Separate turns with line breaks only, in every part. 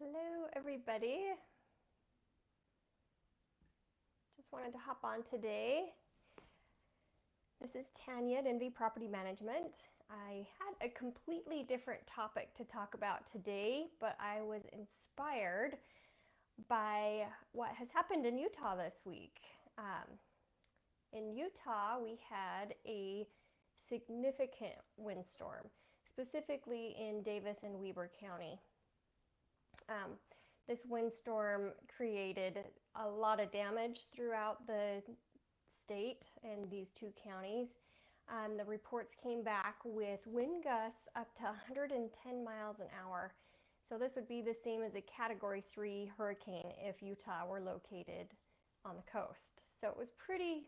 Hello everybody. Just wanted to hop on today. This is Tanya at NV Property Management. I had a completely different topic to talk about today, but I was inspired by what has happened in Utah this week. In Utah, we had a significant windstorm, specifically in Davis and Weber County. This windstorm created a lot of damage throughout the state and these two counties. The reports came back with wind gusts up to 110 miles an hour. So this would be the same as a Category 3 hurricane if Utah were located on the coast. So it was pretty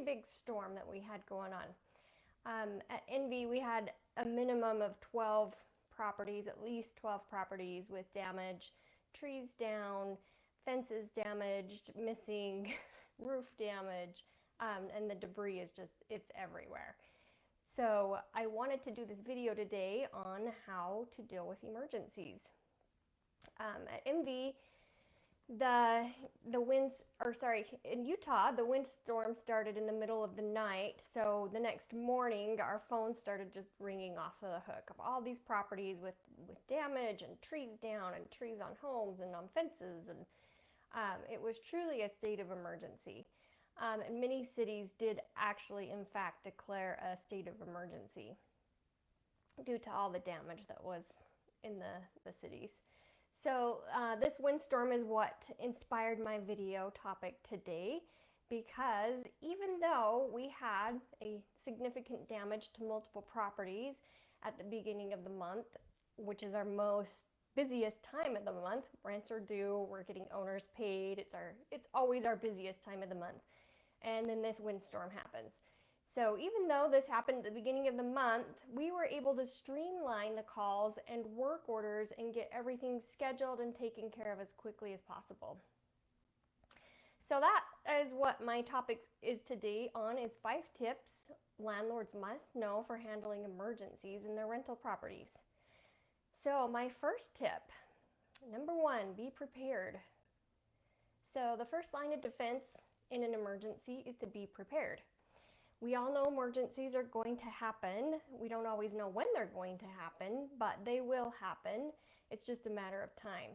big storm that we had going on. At NV, we had a minimum of 12 properties, at least 12 properties with damage, trees down, fences damaged, missing, roof damage, and the debris is just, it's everywhere. So I wanted to do this video today on how to deal with emergencies. At NV, in Utah, the windstorm started in the middle of the night. So the next morning, our phones started just ringing off of the hook of all these properties with damage and trees down and trees on homes and on fences. And it was truly a state of emergency. And many cities did actually, in fact, declare a state of emergency due to all the damage that was in the cities. So this windstorm is what inspired my video topic today, because even though we had a significant damage to multiple properties at the beginning of the month, which is our most busiest time of the month, rents are due, we're getting owners paid, it's always our busiest time of the month, and then this windstorm happens. So even though this happened at the beginning of the month, we were able to streamline the calls and work orders and get everything scheduled and taken care of as quickly as possible. So that is what my topic is today on, is 5 tips landlords must know for handling emergencies in their rental properties. So my first tip, number 1, be prepared. So the first line of defense in an emergency is to be prepared. We all know emergencies are going to happen. We don't always know when they're going to happen, but they will happen. It's just a matter of time.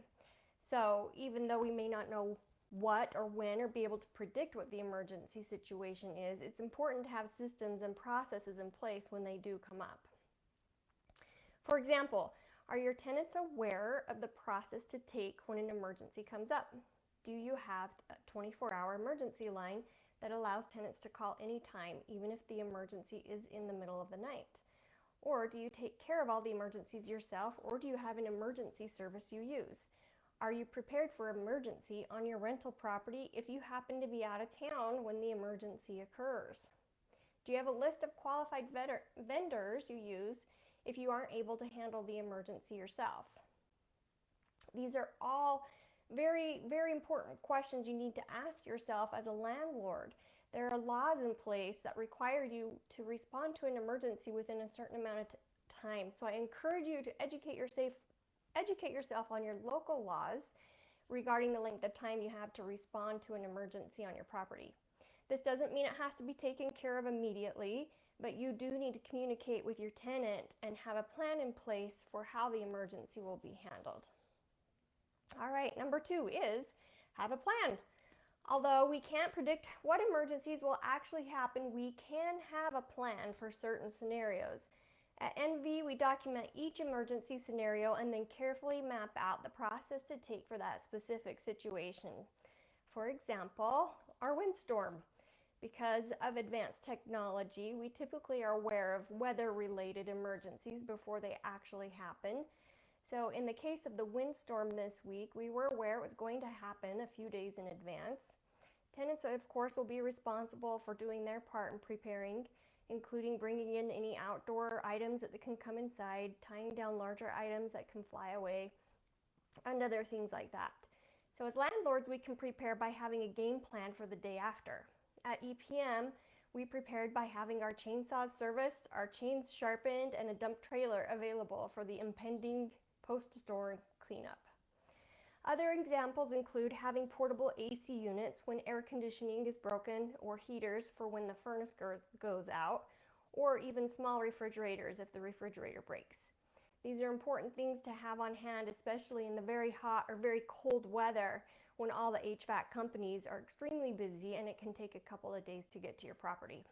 So even though we may not know what or when or be able to predict what the emergency situation is, it's important to have systems and processes in place when they do come up. For example, are your tenants aware of the process to take when an emergency comes up? Do you have a 24-hour emergency line that allows tenants to call anytime, even if the emergency is in the middle of the night? Or do you take care of all the emergencies yourself, or do you have an emergency service you use? Are you prepared for emergency on your rental property if you happen to be out of town when the emergency occurs? Do you have a list of qualified vendors you use if you aren't able to handle the emergency yourself? These are all very important questions you need to ask yourself as a landlord. There are laws in place that require you to respond to an emergency within a certain amount of time. So I encourage you to educate yourself on your local laws regarding the length of time you have to respond to an emergency on your property. This doesn't mean it has to be taken care of immediately, but you do need to communicate with your tenant and have a plan in place for how the emergency will be handled. All right, number 2 is have a plan. Although we can't predict what emergencies will actually happen, we can have a plan for certain scenarios. At NV, we document each emergency scenario and then carefully map out the process to take for that specific situation. For example, our windstorm. Because of advanced technology, we typically are aware of weather-related emergencies before they actually happen. So in the case of the windstorm this week, we were aware it was going to happen a few days in advance. Tenants, of course, will be responsible for doing their part in preparing, including bringing in any outdoor items that can come inside, tying down larger items that can fly away, and other things like that. So as landlords, we can prepare by having a game plan for the day after. At EPM, we prepared by having our chainsaws serviced, our chains sharpened, and a dump trailer available for the impending post-storm cleanup. Other examples include having portable AC units when air conditioning is broken, or heaters for when the furnace goes out, or even small refrigerators if the refrigerator breaks. These are important things to have on hand, especially in the very hot or very cold weather when all the HVAC companies are extremely busy and it can take a couple of days to get to your property.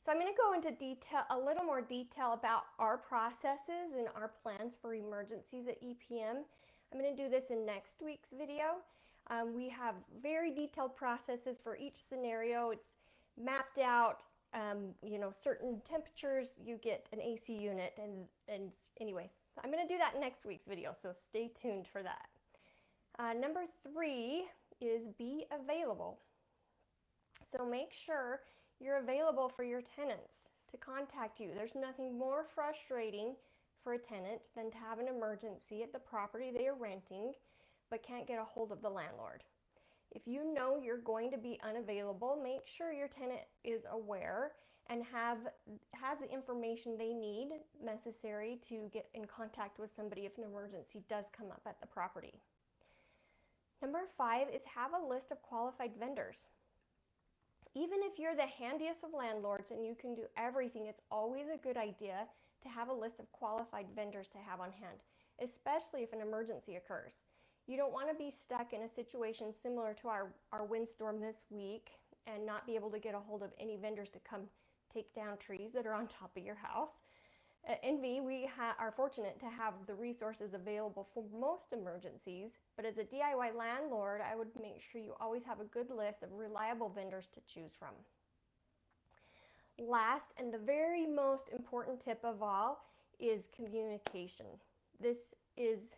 So I'm going to go into a little more detail about our processes and our plans for emergencies at EPM. I'm going to do this in next week's video. We have very detailed processes for each scenario. It's mapped out, certain temperatures, you get an AC unit, and anyways, I'm going to do that in next week's video, so stay tuned for that. Number 3 is be available. So make sure you're available for your tenants to contact you. There's nothing more frustrating for a tenant than to have an emergency at the property they are renting but can't get a hold of the landlord. If you know you're going to be unavailable, make sure your tenant is aware and has the information they need necessary to get in contact with somebody if an emergency does come up at the property. Number 5 is have a list of qualified vendors. Even if you're the handiest of landlords and you can do everything, it's always a good idea to have a list of qualified vendors to have on hand, especially if an emergency occurs. You don't want to be stuck in a situation similar to our windstorm this week and not be able to get a hold of any vendors to come take down trees that are on top of your house. At NV, we are fortunate to have the resources available for most emergencies, but as a DIY landlord, I would make sure you always have a good list of reliable vendors to choose from. Last, and the very most important tip of all, is communication. This is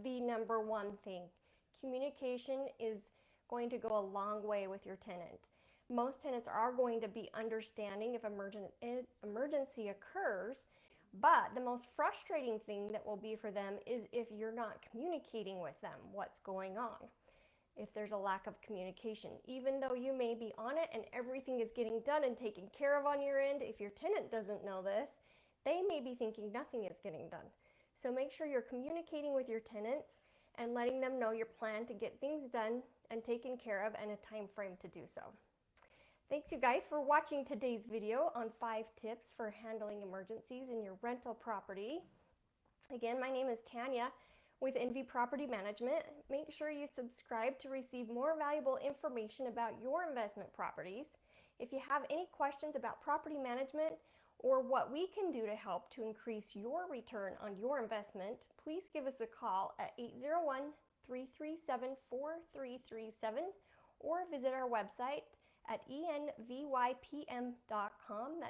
the number one thing. Communication is going to go a long way with your tenant. Most tenants are going to be understanding if emergency occurs, but the most frustrating thing that will be for them is if you're not communicating with them what's going on. If there's a lack of communication, even though you may be on it and everything is getting done and taken care of on your end, if your tenant doesn't know this, they may be thinking nothing is getting done. So make sure you're communicating with your tenants and letting them know your plan to get things done and taken care of and a time frame to do so. Thanks you guys for watching today's video on 5 tips for handling emergencies in your rental property. Again, my name is Tanya with NV Property Management. Make sure you subscribe to receive more valuable information about your investment properties. If you have any questions about property management or what we can do to help to increase your return on your investment, please give us a call at 801-337-4337 or visit our website at envypm.com. That's